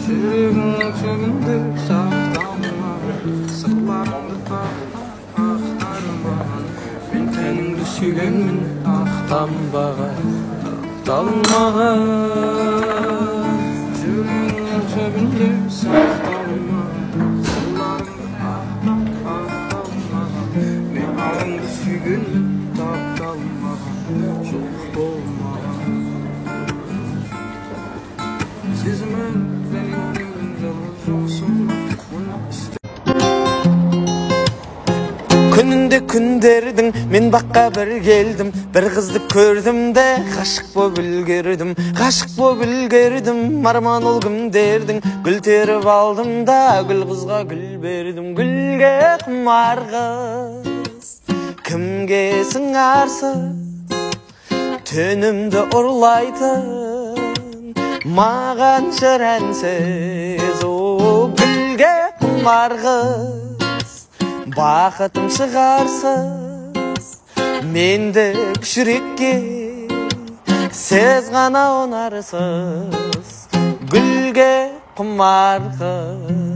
Жүрегіңнің түбінде сақталмаған сырларымды ақтармаған мен тәніңді сүйгенмін ақтанбаған ақталмаған жүрегіңнің түбінде сақталмаған сырларымды ақталмаған мен арыңды сүйгенмін тапталмаған жоқ болмаған сезімім Күнінде күндердің мен баққа бір келдім бір қызды көрдім де ғашық боп үлгердім арман ол кімдердің гүл теріп алдым да гүл қызға гүл бердім гүлге құмар қыз кімге сыңарсыз түнімді ұрлайтын маған шырәнсіз о гүлге құмар қыз бақытым шығарсыз мендік жүрекке сіз ғана ұнарсыз гүлге құмар қыз